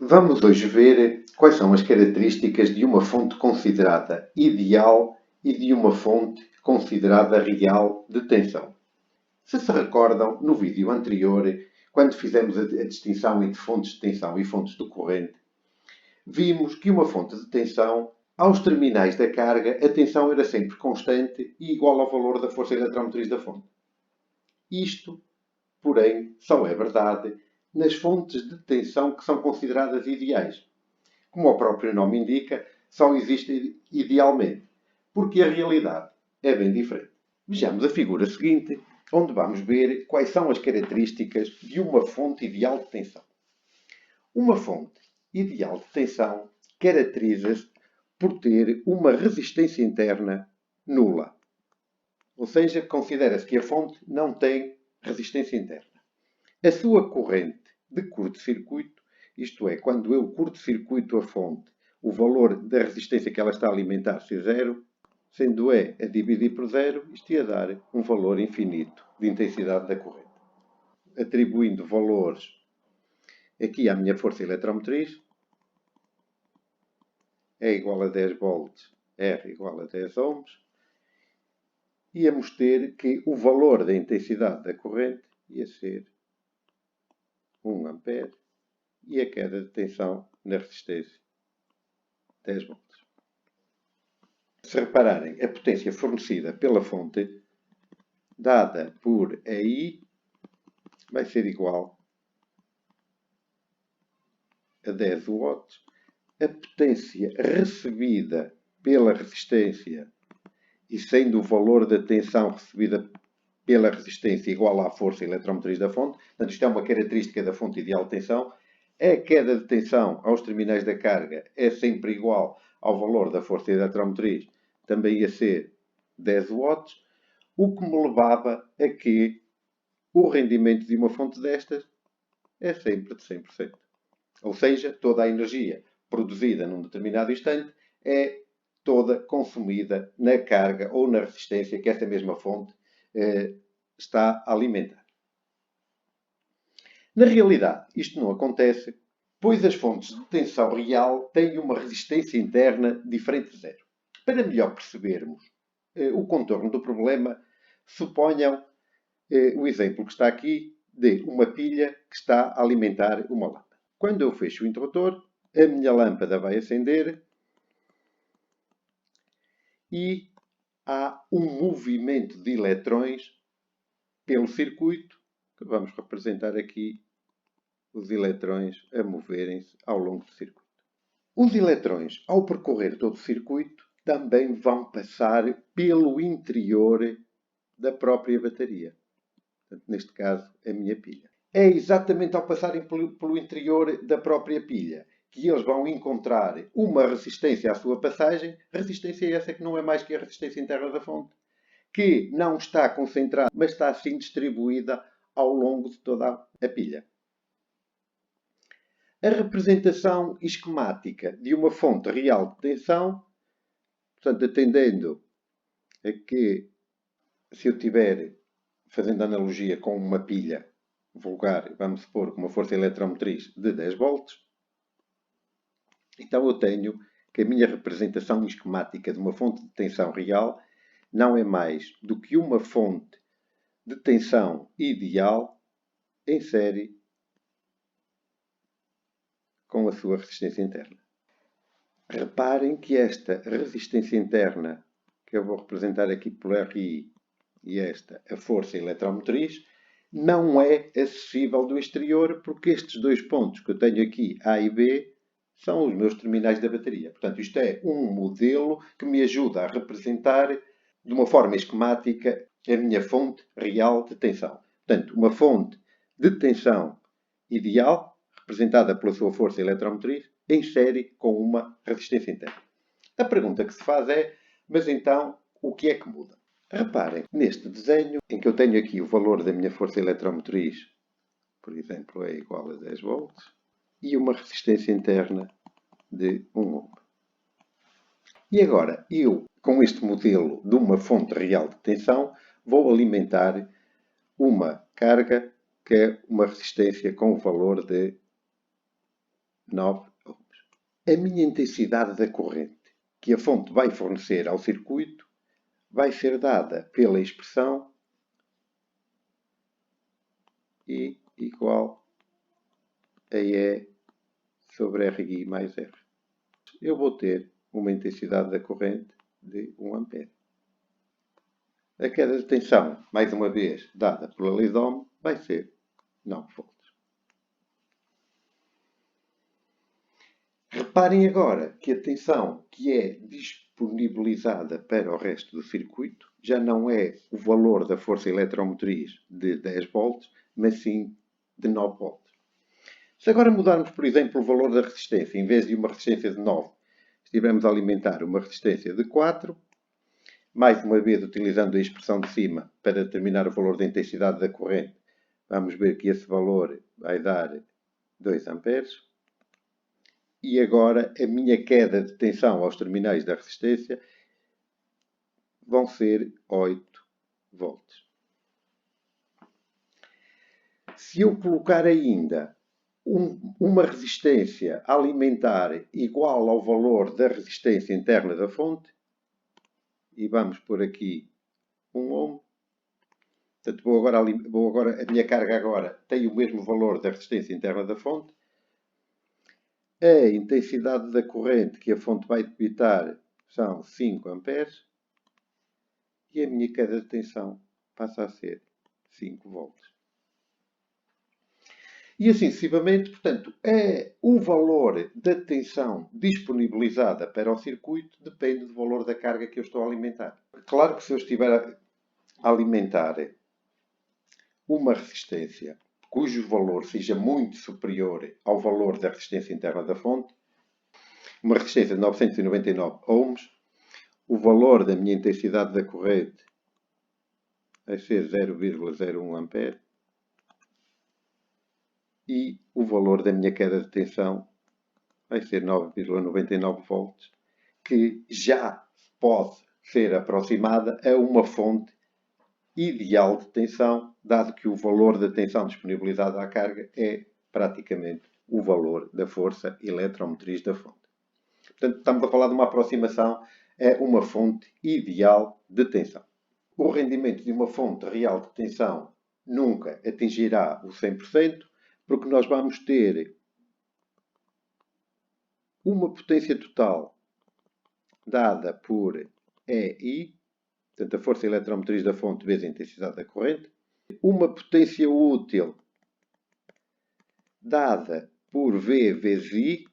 Vamos hoje ver quais são as características de uma fonte considerada ideal e de uma fonte considerada real de tensão. Se recordam, no vídeo anterior, quando fizemos a distinção entre fontes de tensão e fontes de corrente, vimos que uma fonte de tensão, aos terminais da carga, a tensão era sempre constante e igual ao valor da força eletromotriz da fonte. Isto, porém, só é verdade nas fontes de tensão que são consideradas ideais. Como o próprio nome indica, só existe idealmente, porque a realidade é bem diferente. Vejamos a figura seguinte, onde vamos ver quais são as características de uma fonte ideal de tensão. Uma fonte ideal de tensão caracteriza-se por ter uma resistência interna nula. Ou seja, considera-se que a fonte não tem resistência interna. A sua corrente de curto-circuito, isto é, quando eu curto-circuito a fonte, o valor da resistência que ela está a alimentar ser zero, sendo E a dividir por zero, isto ia dar um valor infinito de intensidade da corrente. Atribuindo valores aqui à minha força eletromotriz, E igual a 10 volts, R igual a 10 ohms, íamos ter que o valor da intensidade da corrente ia ser 1 ampere e a queda de tensão na resistência 10 volts. Se repararem, a potência fornecida pela fonte, dada por AI, vai ser igual a 10 watts. A potência recebida pela resistência e sendo o valor da tensão recebida pela resistência igual à força eletromotriz da fonte, portanto isto é uma característica da fonte ideal de tensão, a queda de tensão aos terminais da carga é sempre igual ao valor da força eletromotriz, também ia ser 10 watts, o que me levava a que o rendimento de uma fonte destas é sempre de 100%. Ou seja, toda a energia produzida num determinado instante é toda consumida na carga ou na resistência que essa mesma fonte está a alimentar. Na realidade, isto não acontece, pois as fontes de tensão real têm uma resistência interna diferente de zero. Para melhor percebermos o contorno do problema, suponham o exemplo que está aqui de uma pilha que está a alimentar uma lâmpada. Quando eu fecho o interruptor, a minha lâmpada vai acender e há um movimento de eletrões pelo circuito, que vamos representar aqui os eletrões a moverem-se ao longo do circuito. Os eletrões, ao percorrer todo o circuito, também vão passar pelo interior da própria bateria. Portanto, neste caso, a minha pilha. É exatamente ao passarem pelo interior da própria pilha que eles vão encontrar uma resistência à sua passagem, resistência essa que não é mais que a resistência interna da fonte, que não está concentrada, mas está assim distribuída ao longo de toda a pilha. A representação esquemática de uma fonte real de tensão, portanto, atendendo a que, se eu tiver, fazendo analogia com uma pilha vulgar, vamos supor, com uma força eletromotriz de 10 volts, então eu tenho que a minha representação esquemática de uma fonte de tensão real não é mais do que uma fonte de tensão ideal em série com a sua resistência interna. Reparem que esta resistência interna, que eu vou representar aqui por RI, e esta, a força eletromotriz, não é acessível do exterior, porque estes dois pontos que eu tenho aqui, A e B, são os meus terminais da bateria. Portanto, isto é um modelo que me ajuda a representar de uma forma esquemática a minha fonte real de tensão. Portanto, uma fonte de tensão ideal, representada pela sua força eletromotriz, em série com uma resistência interna. A pergunta que se faz é, mas então, o que é que muda? Reparem, neste desenho, em que eu tenho aqui o valor da minha força eletromotriz, por exemplo, é igual a 10 volts, e uma resistência interna de 1 ohm. E agora, eu, com este modelo de uma fonte real de tensão, vou alimentar uma carga que é uma resistência com o valor de 9 ohms. A minha intensidade da corrente que a fonte vai fornecer ao circuito vai ser dada pela expressão I igual a E sobre RI mais R. Eu vou ter uma intensidade da corrente de 1 ampere. A queda de tensão, mais uma vez, dada pela lei de Ohm, vai ser 9 volts. Reparem agora que a tensão que é disponibilizada para o resto do circuito já não é o valor da força eletromotriz de 10 volts, mas sim de 9 volts. Se agora mudarmos, por exemplo, o valor da resistência, em vez de uma resistência de 9, estivermos a alimentar uma resistência de 4, mais uma vez utilizando a expressão de cima para determinar o valor da intensidade da corrente, vamos ver que esse valor vai dar 2 amperes. E agora a minha queda de tensão aos terminais da resistência vão ser 8 volts. Se eu colocar ainda uma resistência a alimentar igual ao valor da resistência interna da fonte, e vamos por aqui 1 ohm, portanto a minha carga agora tem o mesmo valor da resistência interna da fonte, a intensidade da corrente que a fonte vai debitar são 5 amperes e a minha queda de tensão passa a ser 5 volts. E assim sucessivamente, portanto, o valor da tensão disponibilizada para o circuito depende do valor da carga que eu estou a alimentar. Claro que se eu estiver a alimentar uma resistência cujo valor seja muito superior ao valor da resistência interna da fonte, uma resistência de 999 ohms, o valor da minha intensidade da corrente vai ser 0,01 ampere e o valor da minha queda de tensão vai ser 9,99 volts, que já pode ser aproximada a uma fonte ideal de tensão, dado que o valor da tensão disponibilizada à carga é praticamente o valor da força eletromotriz da fonte. Portanto, estamos a falar de uma aproximação a uma fonte ideal de tensão. O rendimento de uma fonte real de tensão nunca atingirá o 100%, porque nós vamos ter uma potência total dada por EI, portanto a força eletromotriz da fonte vezes a intensidade da corrente, uma potência útil dada por V vezes I,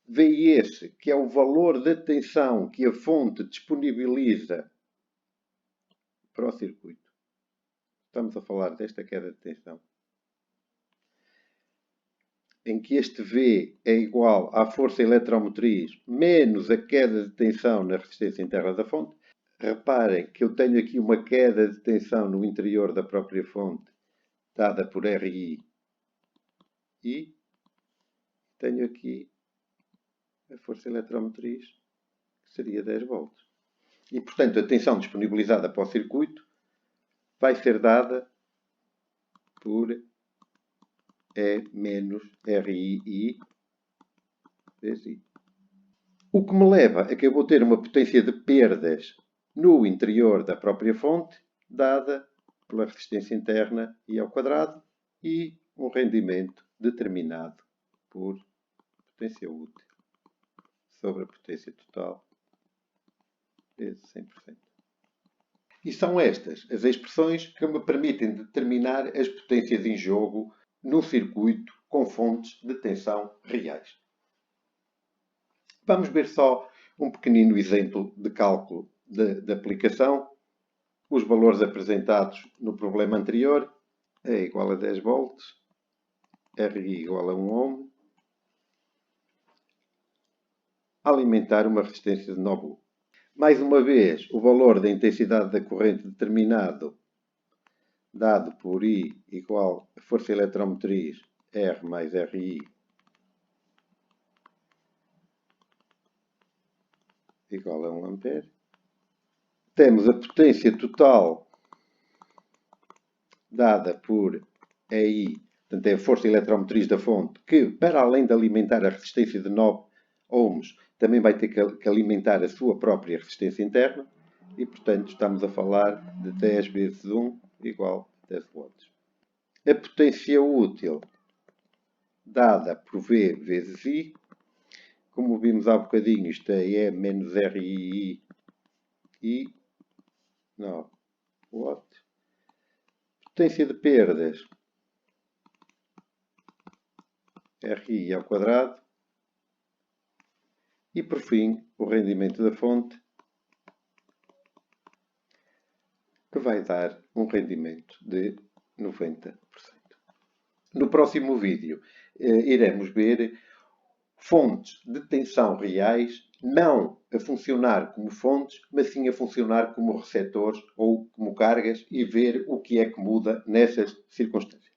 V esse que é o valor da tensão que a fonte disponibiliza para o circuito. Estamos a falar desta queda de tensão, em que este V é igual à força eletromotriz menos a queda de tensão na resistência interna da fonte. Reparem que eu tenho aqui uma queda de tensão no interior da própria fonte, dada por RI, e tenho aqui a força eletromotriz, que seria 10 volts. E, portanto, a tensão disponibilizada para o circuito vai ser dada por E menos RI vezes I. O que me leva a que eu vou ter uma potência de perdas no interior da própria fonte, dada pela resistência interna I ao quadrado, e um rendimento determinado por potência útil sobre a potência total vezes 100%. E são estas as expressões que me permitem determinar as potências em jogo no circuito com fontes de tensão reais. Vamos ver só um pequenino exemplo de cálculo de aplicação. Os valores apresentados no problema anterior, E igual a 10 volts, RI igual a 1 ohm, alimentar uma resistência de 9 ohm. Mais uma vez, o valor da intensidade da corrente determinado, dado por I igual a força eletromotriz R mais RI igual a 1 ampere. Temos a potência total dada por EI portanto é a força eletromotriz da fonte, que para além de alimentar a resistência de 9 ohms, também vai ter que alimentar a sua própria resistência interna, e portanto estamos a falar de 10 vezes 1 igual a 10 volts. A potência útil dada por V vezes I, como vimos há bocadinho, isto é E menos RI 9 watts. Potência de perdas, RI ao quadrado. E por fim, o rendimento da fonte, que vai dar um rendimento de 90%. No próximo vídeo iremos ver fontes de tensão reais, não a funcionar como fontes, mas sim a funcionar como receptores ou como cargas, e ver o que é que muda nessas circunstâncias.